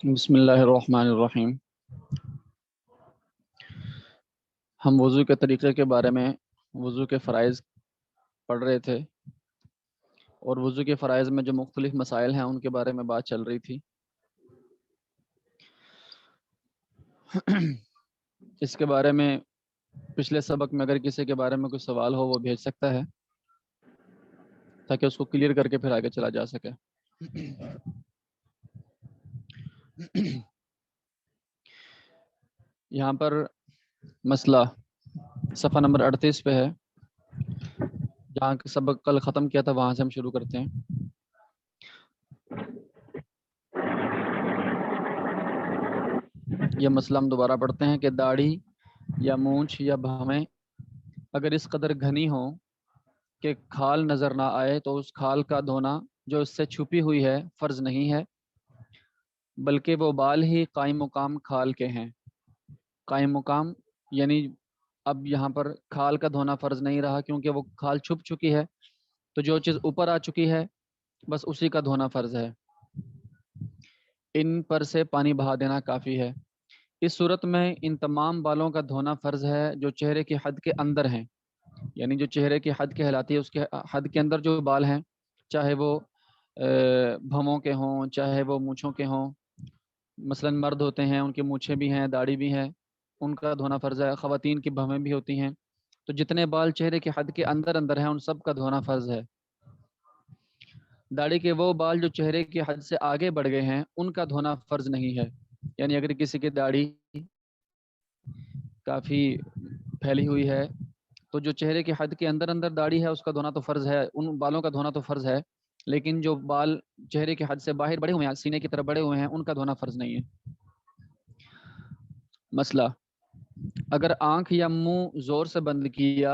بسم اللہ الرحمن الرحیم۔ ہم وضو کے طریقے کے بارے میں وضو کے فرائض پڑھ رہے تھے، اور وضو کے فرائض میں جو مختلف مسائل ہیں ان کے بارے میں بات چل رہی تھی۔ اس کے بارے میں پچھلے سبق میں اگر کسی کے بارے میں کوئی سوال ہو وہ بھیج سکتا ہے تاکہ اس کو کلیئر کر کے پھر آگے چلا جا سکے۔ یہاں پر مسئلہ صفحہ نمبر 38 پہ ہے، جہاں سبق کل ختم کیا تھا وہاں سے ہم شروع کرتے ہیں۔ یہ مسئلہ ہم دوبارہ پڑھتے ہیں کہ داڑھی یا مونچھ یا بھویں اگر اس قدر گھنی ہو کہ کھال نظر نہ آئے تو اس کھال کا دھونا جو اس سے چھپی ہوئی ہے فرض نہیں ہے، بلکہ وہ بال ہی قائم مقام کھال کے ہیں۔ قائم مقام یعنی اب یہاں پر کھال کا دھونا فرض نہیں رہا کیونکہ وہ کھال چھپ چکی ہے، تو جو چیز اوپر آ چکی ہے بس اسی کا دھونا فرض ہے، ان پر سے پانی بہا دینا کافی ہے۔ اس صورت میں ان تمام بالوں کا دھونا فرض ہے جو چہرے کی حد کے اندر ہیں، یعنی جو چہرے کی حد کہلاتی ہے اس کے حد کے اندر جو بال ہیں، چاہے وہ بھووں کے ہوں چاہے وہ مونچھوں کے ہوں۔ مثلا مرد ہوتے ہیں ان کی مونچھیں بھی ہیں داڑھی بھی ہیں، ان کا دھونا فرض ہے۔ خواتین کی بھویں بھی ہوتی ہیں، تو جتنے بال چہرے کی حد کے اندر اندر ہیں ان سب کا دھونا فرض ہے۔ داڑھی کے وہ بال جو چہرے کی حد سے آگے بڑھ گئے ہیں ان کا دھونا فرض نہیں ہے، یعنی اگر کسی کی داڑھی کافی پھیلی ہوئی ہے تو جو چہرے کی حد کے اندر اندر داڑھی ہے اس کا دھونا تو فرض ہے، ان بالوں کا دھونا تو فرض ہے، لیکن جو بال چہرے کی حد سے باہر بڑھے ہوئے ہیں سینے کی طرف بڑھے ہوئے ہیں ان کا دھونا فرض نہیں ہے۔ مسئلہ، اگر آنکھ یا منہ زور سے بند کیا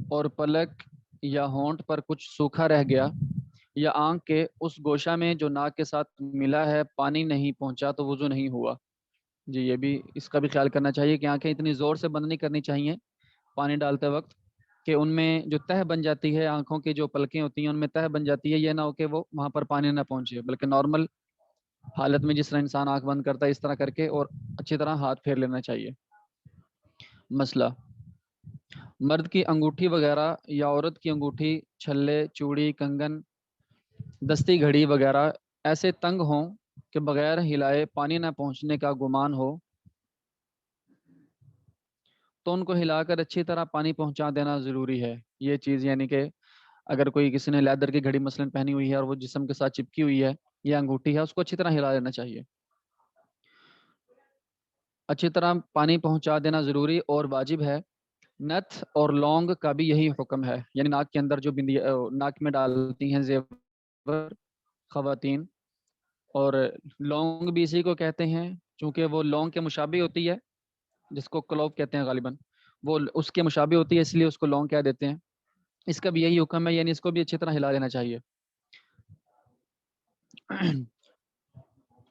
اور پلک یا ہونٹ پر کچھ سوکھا رہ گیا یا آنکھ کے اس گوشہ میں جو ناک کے ساتھ ملا ہے پانی نہیں پہنچا تو وضو نہیں ہوا۔ جی یہ بھی اس کا بھی خیال کرنا چاہیے کہ آنکھیں اتنی زور سے بند نہیں کرنی چاہیے پانی ڈالتے وقت کہ ان میں جو تہ بن جاتی ہے، آنکھوں کی جو پلکیں ہوتی ہیں ان میں تہ بن جاتی ہے، یہ نہ ہو کہ وہ وہاں پر پانی نہ پہنچے، بلکہ نارمل حالت میں جس طرح انسان آنکھ بند کرتا ہے اس طرح کر کے اور اچھی طرح ہاتھ پھیر لینا چاہیے۔ مسئلہ، مرد کی انگوٹھی وغیرہ یا عورت کی انگوٹھی، چھلے، چوڑی، کنگن، دستی گھڑی وغیرہ ایسے تنگ ہوں کہ بغیر ہلائے پانی نہ پہنچنے کا گمان ہو تو ان کو ہلا کر اچھی طرح پانی پہنچا دینا ضروری ہے۔ یہ چیز یعنی کہ اگر کوئی کسی نے لیدر کی گھڑی مثلا پہنی ہوئی ہے اور وہ جسم کے ساتھ چپکی ہوئی ہے یا انگوٹھی ہے، اس کو اچھی طرح ہلا دینا چاہیے، اچھی طرح پانی پہنچا دینا ضروری اور واجب ہے۔ نتھ اور لونگ کا بھی یہی حکم ہے، یعنی ناک کے اندر جو بندی ناک میں ڈالتی ہیں زیور خواتین، اور لونگ بھی اسی کو کہتے ہیں چونکہ وہ لونگ کے مشابہ ہوتی ہے، جس کو کلوب کہتے ہیں غالباً، وہ اس کے مشابہ ہوتی ہے اس لیے اس کو لونگ کہہ دیتے ہیں۔ اس کا بھی یہی حکم ہے، یعنی اس کو بھی اچھی طرح ہلا دینا چاہیے۔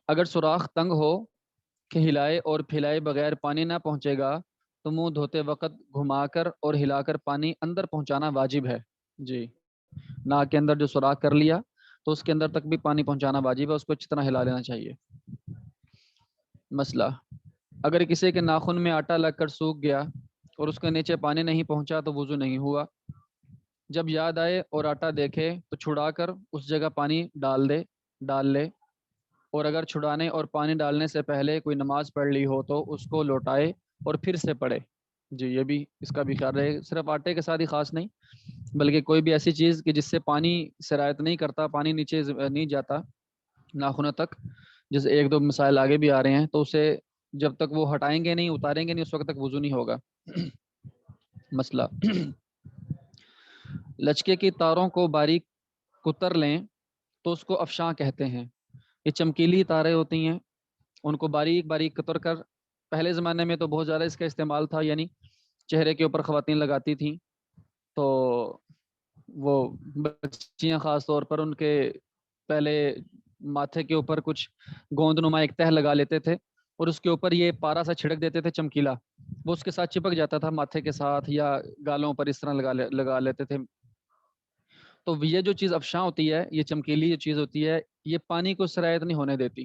اگر سوراخ تنگ ہو کہ ہلائے اور پھیلائے بغیر پانی نہ پہنچے گا تو منہ دھوتے وقت گھما کر اور ہلا کر پانی اندر پہنچانا واجب ہے۔ جی ناک کے اندر جو سوراخ کر لیا تو اس کے اندر تک بھی پانی پہنچانا واجب ہے، اس کو اچھی طرح ہلا لینا چاہیے۔ مسئلہ، اگر کسی کے ناخن میں آٹا لگ کر سوکھ گیا اور اس کے نیچے پانی نہیں پہنچا تو وضو نہیں ہوا۔ جب یاد آئے اور آٹا دیکھے تو چھڑا کر اس جگہ پانی ڈال لے، اور اگر چھڑانے اور پانی ڈالنے سے پہلے کوئی نماز پڑھ لی ہو تو اس کو لوٹائے اور پھر سے پڑھے۔ جی یہ بھی اس کا بھی خیال رہے، صرف آٹے کے ساتھ ہی خاص نہیں بلکہ کوئی بھی ایسی چیز کہ جس سے پانی سرایت نہیں کرتا، پانی نیچے نہیں جاتا ناخنوں تک، جیسے ایک دو مسائل آگے بھی آ رہے ہیں، تو اسے جب تک وہ ہٹائیں گے نہیں اتاریں گے نہیں اس وقت تک وضو نہیں ہوگا۔ مسئلہ، لچکے کی تاروں کو باریک کتر لیں تو اس کو افشاں کہتے ہیں۔ یہ چمکیلی تاریں ہوتی ہیں، ان کو باریک باریک کتر کر، پہلے زمانے میں تو بہت زیادہ اس کا استعمال تھا، یعنی چہرے کے اوپر خواتین لگاتی تھیں، تو وہ بچیاں خاص طور پر ان کے پہلے ماتھے کے اوپر کچھ گوند نما ایک تہ لگا لیتے تھے اور اس کے اوپر یہ پارا سا چھڑک دیتے تھے چمکیلا، وہ اس کے ساتھ چپک جاتا تھا ماتھے کے ساتھ یا گالوں پر اس طرح لگا لیتے تھے۔ تو یہ جو چیز افشاں ہوتی ہے، یہ چمکیلی جو چیز ہوتی ہے، یہ پانی کو سرایت نہیں ہونے دیتی،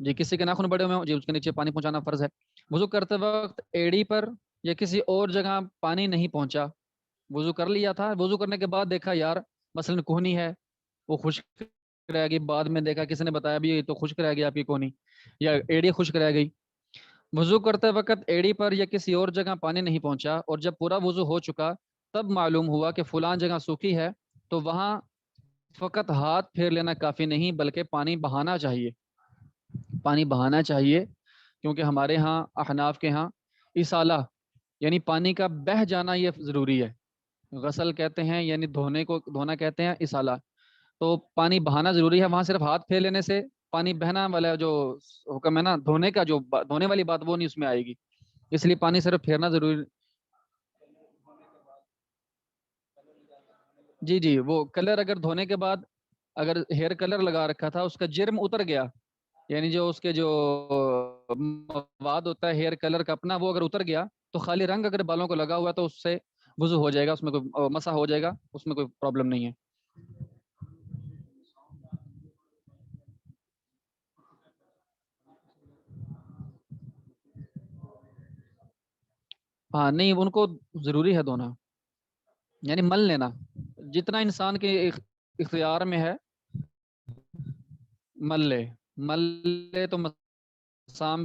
جی کسی کے ناخن بڑے ہوئے ہوں جی اس کے نیچے پانی پہنچانا فرض ہے. وضو کرتے وقت ایڑی پر یا کسی اور جگہ پانی نہیں پہنچا, وضو کر لیا تھا, وضو کرنے کے بعد دیکھا یار مثلاً کوہنی ہے وہ خشک رہ گئی, بعد میں دیکھا کسی نے بتایا بھی یہ تو خشک رہ گئی آپ کی کوہنی, یا ایڑی خشک رہ گئی. وضو کرتے وقت ایڑی پر یا کسی اور جگہ پانی نہیں پہنچا اور جب پورا وضو ہو چکا تب معلوم ہوا کہ فلان جگہ سوکھی ہے, تو وہاں فقط ہاتھ پھیر لینا کافی نہیں بلکہ پانی بہانا چاہیے. پانی بہانا چاہیے کیونکہ ہمارے ہاں احناف کے ہاں اسالہ یعنی پانی کا بہہ جانا یہ ضروری ہے. غسل کہتے ہیں یعنی دھونے کو دھونا کہتے ہیں اسالہ, تو پانی بہانا ضروری ہے. وہاں صرف ہاتھ پھیر لینے سے پانی بہنا والا جو حکم ہے نا دھونے کا, جو دھونے والی بات وہ نہیں اس میں آئے گی, اس لیے پانی صرف پھیرنا ضروری. جی جی وہ کلر اگر دھونے کے بعد اگر ہیئر کلر لگا رکھا تھا اس کا جرم اتر گیا, یعنی جو اس کے جو مواد ہوتا ہے ہیئر کلر کا اپنا وہ اگر اتر گیا تو خالی رنگ اگر بالوں کو لگا ہوا تو اس سے وضو ہو جائے گا, اس میں کوئی مسح ہو جائے گا, اس میں کوئی پرابلم نہیں ہے. ہاں نہیں ان کو ضروری ہے دھونا, یعنی مل لینا جتنا انسان کے اختیار میں ہے مل لے, مل لے تو مسام.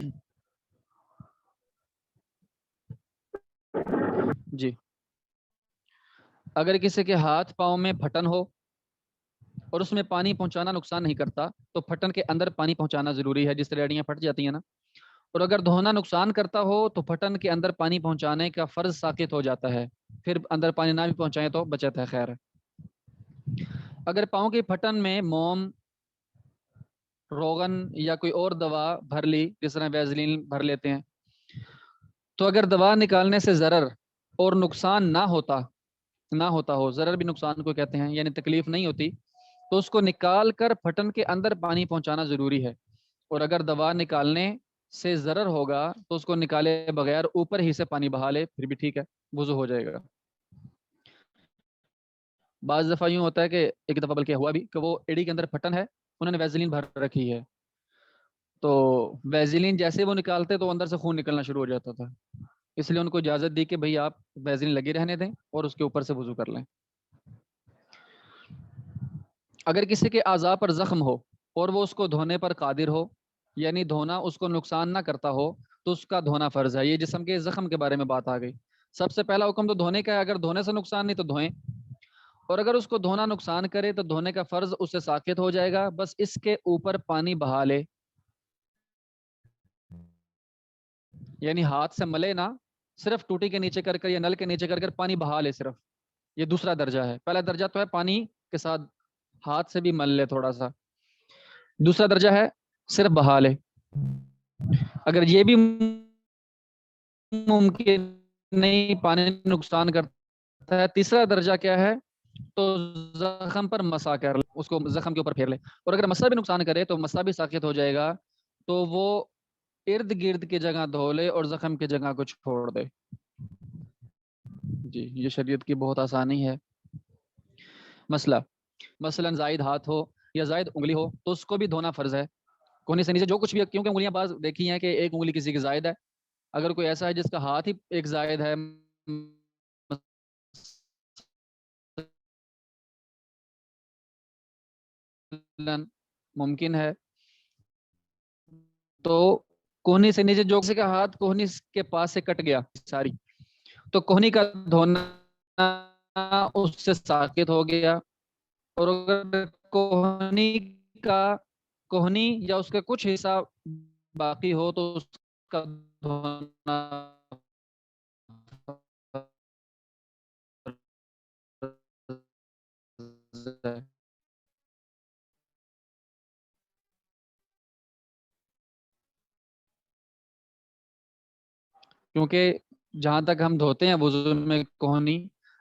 جی اگر کسی کے ہاتھ پاؤں میں پھٹن ہو اور اس میں پانی پہنچانا نقصان نہیں کرتا تو پھٹن کے اندر پانی پہنچانا ضروری ہے, جس طرح ایڑیاں پھٹ جاتی ہیں نا. اور اگر دھونا نقصان کرتا ہو تو پھٹن کے اندر پانی پہنچانے کا فرض ساقط ہو جاتا ہے, پھر اندر پانی نہ بھی پہنچائیں تو بچت ہے. خیر اگر پاؤں کی پھٹن میں موم, روغن یا کوئی اور دوا بھر لی جس طرح ویزلین بھر لیتے ہیں, تو اگر دوا نکالنے سے ضرر اور نقصان نہ ہوتا ہو, ضرر بھی نقصان کو کہتے ہیں یعنی تکلیف نہیں ہوتی, تو اس کو نکال کر پھٹن کے اندر پانی پہنچانا ضروری ہے. اور اگر دوا نکالنے سے ضرر ہوگا تو اس کو نکالے بغیر اوپر ہی سے پانی بہا لے, پھر بھی ٹھیک ہے, وضو ہو جائے گا. بعض دفعہ یوں ہوتا ہے کہ ایک دفعہ بلکہ ہوا بھی کہ وہ ایڑی کے اندر پھٹن ہے, انہوں نے ویزلین بھر رکھی ہے, تو ویزلین جیسے وہ نکالتے تو اندر سے خون نکلنا شروع ہو جاتا تھا, اس لیے ان کو اجازت دی کہ بھئی آپ ویزلین لگی رہنے دیں اور اس کے اوپر سے وضو کر لیں. اگر کسی کے اعضاء پر زخم ہو اور وہ اس کو دھونے پر قادر ہو, یعنی دھونا اس کو نقصان نہ کرتا ہو, تو اس کا دھونا فرض ہے. یہ جسم کے زخم کے بارے میں بات آ گئی. سب سے پہلا حکم تو دھونے کا ہے, اگر دھونے سے نقصان نہیں تو دھوئیں, اور اگر اس کو دھونا نقصان کرے تو دھونے کا فرض اس سے ساقط ہو جائے گا, بس اس کے اوپر پانی بہا لے, یعنی ہاتھ سے ملے نا, صرف ٹوٹی کے نیچے کر کر یا نل کے نیچے کر کر پانی بہا لے صرف. یہ دوسرا درجہ ہے. پہلا درجہ تو ہے پانی کے ساتھ ہاتھ سے بھی مل لے تھوڑا سا, دوسرا درجہ ہے صرف بہا لے. اگر یہ بھی ممکن نہیں, پانی نقصان کرتا ہے, تیسرا درجہ کیا ہے, تو زخم پر مسا کر لے, اس کو زخم کے اوپر پھیر لے. اور اگر مسا بھی نقصان کرے تو مسا بھی ساقط ہو جائے گا, تو وہ ارد گرد کی جگہ دھو لے اور زخم کی جگہ کو چھوڑ دے. جی یہ شریعت کی بہت آسانی ہے. مسئلہ مثلا زائد ہاتھ ہو یا زائد انگلی ہو تو اس کو بھی دھونا فرض ہے, کونے سے نیچے جو کچھ بھی, کیونکہ انگلیاں بعض دیکھی ہیں کہ ایک انگلی کسی کی زائد ہے, اگر کوئی ایسا ہے جس کا ہاتھ ہی ایک زائد ہے ممکن ہے, تو کوہنی سے نیچے جو کسی کا ہاتھ کوہنی کے پاس سے کٹ گیا ساری, تو کوہنی کا دھونا اس سے ساقط ہو گیا. اور اگر کوہنی کا کوہنی یا اس کا کچھ حصہ باقی ہو تو اس کا دھونا کیونکہ جہاں تک ہم دھوتے ہیں وضو میں کوہنی,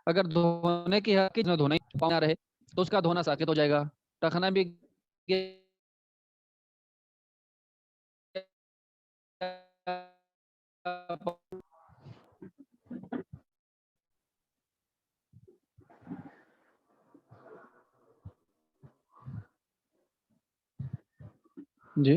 اگر دھونے کی حق کی دھونا ہی نہ رہے تو اس کا دھونا ساقط ہو جائے گا. ٹخنا بھی جی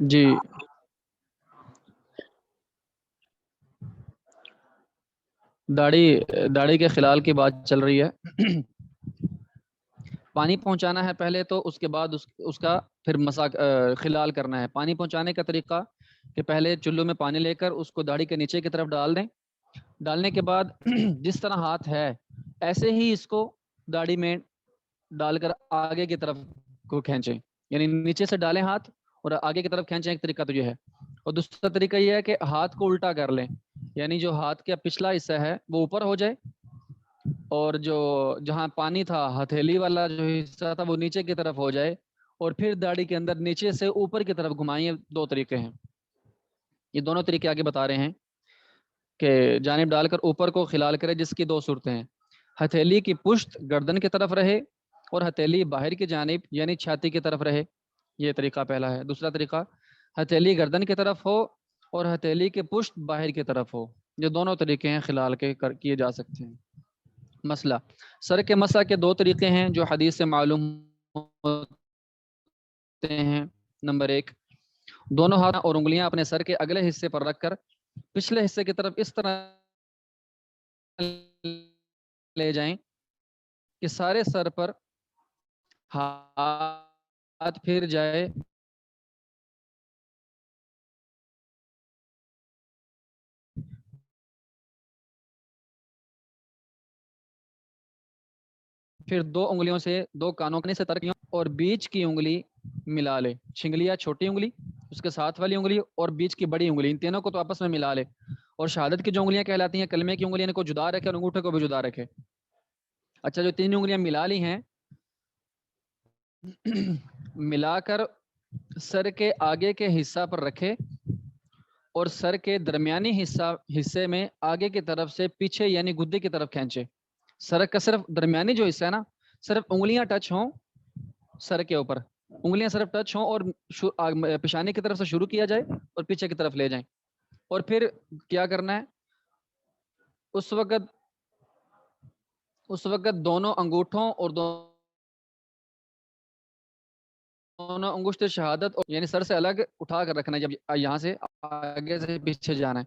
جی داڑھی کے خلال کی بات چل رہی ہے پانی پہنچانا ہے پہلے تو اس کے بعد اس کا پھر خلال کرنا ہے. پانی پہنچانے کا طریقہ کہ پہلے چلو میں پانی لے کر اس کو داڑھی کے نیچے کی طرف ڈال دیں. ڈالنے کے بعد جس طرح ہاتھ ہے ایسے ہی اس کو داڑھی میں ڈال کر آگے کی طرف کو کھینچیں, یعنی نیچے سے ڈالیں ہاتھ اور آگے کی طرف کھینچیں. ایک طریقہ تو یہ ہے. اور دوسرا طریقہ یہ ہے کہ ہاتھ کو الٹا کر لیں, یعنی جو ہاتھ کا پچھلا حصہ ہے وہ اوپر ہو جائے اور جو جہاں پانی تھا ہتھیلی والا جو حصہ تھا وہ نیچے کی طرف ہو جائے, اور پھر داڑھی کے اندر نیچے سے اوپر کی طرف گھمائیں. دو طریقے ہیں, یہ دونوں طریقے آگے بتا رہے ہیں کہ جانب ڈال کر اوپر کو خلال کرے, جس کی دو صورتیں ہیں. ہتھیلی کی پشت گردن کی طرف رہے اور ہتھیلی باہر کی جانب یعنی چھاتی کی طرف رہے. یہ طریقہ پہلا ہے. دوسرا طریقہ ہتھیلی گردن کی طرف ہو اور ہتھیلی کی پشت باہر کی طرف ہو. یہ دونوں طریقے ہیں خلال کے کیے جا سکتے ہیں. مسئلہ سر کے مسح کے دو طریقے ہیں جو حدیث سے معلوم ہوتے ہیں. نمبر 1, دونوں ہاتھ اور انگلیاں اپنے سر کے اگلے حصے پر رکھ کر پچھلے حصے کی طرف اس طرح لے جائیں کہ سارے سر پر ہاتھ پھر جائے. پھر دو انگلیوں سے دو کانوں سے ترکیوں اور بیچ کی انگلی ملا لے. چھنگلیا چھوٹی انگلی, اس کے ساتھ والی انگلی اور بیچ کی بڑی انگلی, ان تینوں کو تو آپس میں ملا لے. اور شہادت کی جو انگلیاں کہلاتی ہیں کلمے کی انگلیاں کو جدا رکھے اور انگوٹھے کو بھی جدا رکھے. اچھا, جو تین انگلیاں ملا لی ہیں ملا کر سر کے آگے کے حصہ پر رکھے اور سر کے درمیانی حصے میں آگے کی طرف سے پیچھے یعنی گدے کی طرف کھینچے. سر کا صرف درمیانی جو حصہ ہے نا, صرف انگلیاں ٹچ ہوں سر کے اوپر, انگلیاں صرف ٹچ ہوں اور پیشانی کی طرف سے شروع کیا جائے اور پیچھے کی طرف لے جائیں. اور پھر کیا کرنا ہے, اس وقت دونوں انگوٹھوں اور دونوں انگشت شہادت یعنی سر سے الگ اٹھا کر رکھنا ہے. جب یہاں سے آگے سے پیچھے جانا ہے,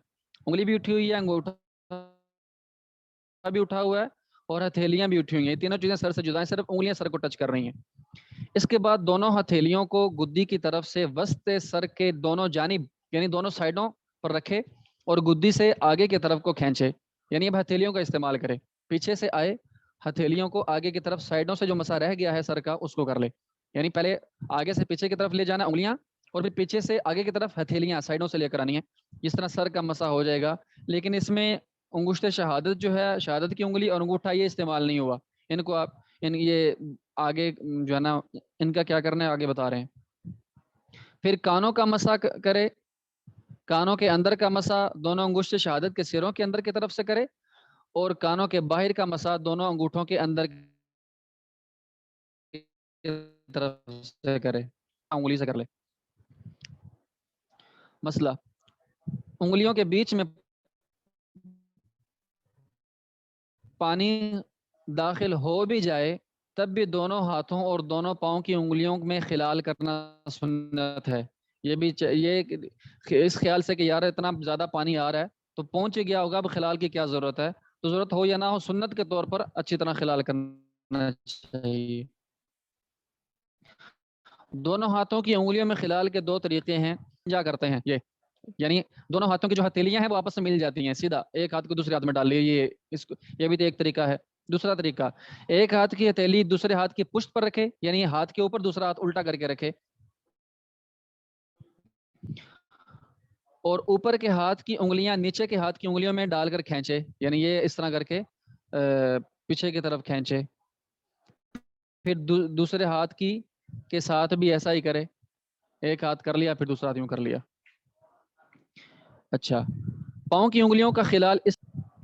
انگلی بھی اٹھی ہوئی ہے, انگوٹھا بھی اٹھا ہوا ہے اور ہتھیلیاں بھی اٹھی ہوئی ہیں. یہ تینوں چیزیں سر سے جدا ہیں, صرف انگلیاں سر کو ٹچ کر رہی ہیں. اس کے بعد دونوں ہتھیلیوں کو گدی کی طرف سے وسط سر کے دونوں جانب یعنی دونوں سائڈوں پر رکھے اور گدی سے آگے کی طرف کو کھینچے. یعنی اب ہتھیلیوں کا استعمال کرے, پیچھے سے آئے ہتھیلیوں کو آگے کی طرف سائڈوں سے جو مسا رہ گیا ہے سر کا اس کو کر لے. یعنی پہلے آگے سے پیچھے کی طرف لے جانا انگلیاں اور پھر پیچھے سے آگے کی طرف ہتھیلیاں سائڈوں سے لے کر آنی ہے. اس طرح سر کا مسا ہو جائے گا. لیکن اس میں انگشت شہادت جو ہے, شہادت کی انگلی اور انگوٹھا یہ استعمال نہیں ہوا. ان کو آپ یہ آگے جو ہے نا ان کا کیا کرنا ہے آگے بتا رہے ہیں. پھر کانوں کا مسا کرے, کانوں کے اندر کا مسا دونوں انگشت شہادت کے سروں کے اندر کی طرف سے کرے اور کانوں کے باہر کا مسا دونوں انگوٹھوں کے اندر کی طرف سے کرے, انگلی سے کر لے. مسئلہ انگلیوں کے بیچ میں پانی داخل ہو بھی جائے تب بھی دونوں ہاتھوں اور دونوں پاؤں کی انگلیوں میں خلال کرنا سنت ہے. یہ بھی یہ اس خیال سے کہ یار اتنا زیادہ پانی آ رہا ہے تو پہنچ گیا ہوگا, اب خلال کی کیا ضرورت ہے, تو ضرورت ہو یا نہ ہو سنت کے طور پر اچھی طرح خلال کرنا چاہیے. دونوں ہاتھوں کی انگلیوں میں خلال کے دو طریقے ہیں. کیا کرتے ہیں یہ, یعنی دونوں ہاتھوں کی جو ہتھیلیاں ہیں وہ آپس میں مل جاتی ہیں, سیدھا ایک ہاتھ کو دوسرے ہاتھ میں ڈال لیے. یہ بھی تو ایک طریقہ ہے. دوسرا طریقہ, ایک ہاتھ کی ہتھیلی دوسرے ہاتھ کی پشت پر رکھے, یعنی ہاتھ کے اوپر دوسرا ہاتھ الٹا کر کے رکھے اور اوپر کے ہاتھ کی انگلیاں نیچے کے ہاتھ کی انگلیوں میں ڈال کر کھینچے, یعنی یہ اس طرح کر کے پیچھے کی طرف کھینچے. پھر دوسرے ہاتھ کے ساتھ بھی ایسا ہی کرے. ایک ہاتھ کر لیا پھر دوسرا ہاتھ یوں کر لیا. اچھا, پاؤں کی انگلیوں کا خلال اس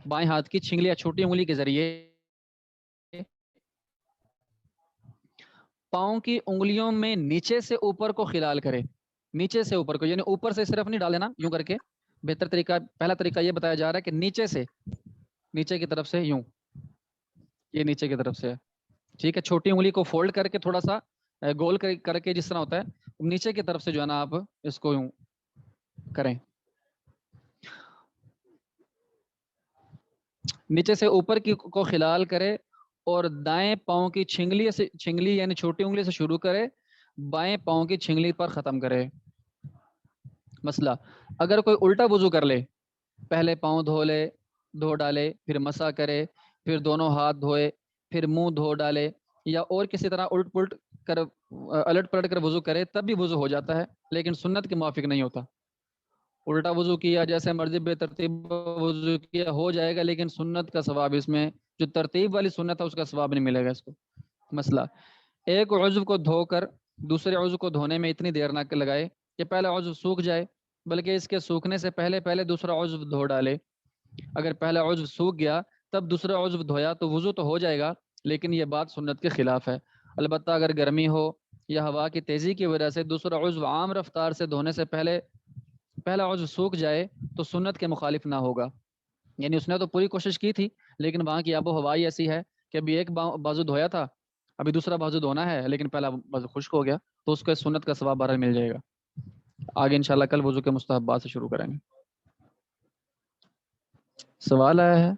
بائیں ہاتھ کی چھنگلی یا چھوٹی انگلی کے ذریعے پاؤں کی انگلیوں میں نیچے سے اوپر کو خلال کرے. نیچے سے اوپر کو یعنی اوپر سے صرف نہیں ڈالے نا, یوں کر کے. بہتر طریقہ, پہلا طریقہ یہ بتایا جا رہا ہے کہ نیچے سے, نیچے کی طرف سے یوں, یہ نیچے کی طرف سے ہے. ٹھیک ہے, چھوٹی انگلی کو فولڈ کر کے تھوڑا سا گول کر کے جس طرح ہوتا ہے, نیچے کی طرف سے جو ہے نا آپ اس کو یوں کریں. نیچے سے اوپر کی کو خلال کرے اور دائیں پاؤں کی چھنگلی یعنی چھوٹی انگلی سے شروع کرے, بائیں پاؤں کی چھنگلی پر ختم کرے. مسئلہ, اگر کوئی الٹا وضو کر لے, پہلے پاؤں دھو ڈالے, پھر مسح کرے, پھر دونوں ہاتھ دھوئے, پھر منہ دھو ڈالے, یا اور کسی طرح الٹ پلٹ کر وضو کرے, تب بھی وضو ہو جاتا ہے, لیکن سنت کے موافق نہیں ہوتا. الٹا وضو کیا, جیسے مرضی بے ترتیب وضو کیا, ہو جائے گا, لیکن سنت کا ثواب اس میں, جو ترتیب والی سنت ہے اس کا ثواب نہیں ملے گا اس کو. مسئلہ, ایک عضو کو دھو کر دوسرے عضو کو دھونے میں اتنی دیر نہ لگائے کہ پہلا عضو سوکھ جائے, بلکہ اس کے سوکھنے سے پہلے دوسرا عضو دھو ڈالے. اگر پہلا عضو سوکھ گیا تب دوسرا عضو دھویا تو وضو تو ہو جائے گا, لیکن یہ بات سنت کے خلاف ہے. البتہ اگر گرمی ہو یا ہوا کی تیزی کی وجہ سے دوسرا عضو عام رفتار سے دھونے سے پہلا عضو سوکھ جائے تو سنت کے مخالف نہ ہوگا. یعنی اس نے تو پوری کوشش کی تھی, لیکن وہاں کی آب و ہوا ایسی ہے کہ ابھی ایک بازو دھویا تھا, ابھی دوسرا بازو دھونا ہے, لیکن پہلا بازو خشک ہو گیا, تو اس کو سنت کا ثواب بہرحال مل جائے گا. آگے انشاءاللہ کل وضو کے مستحبات سے شروع کریں گے. سوال آیا ہے.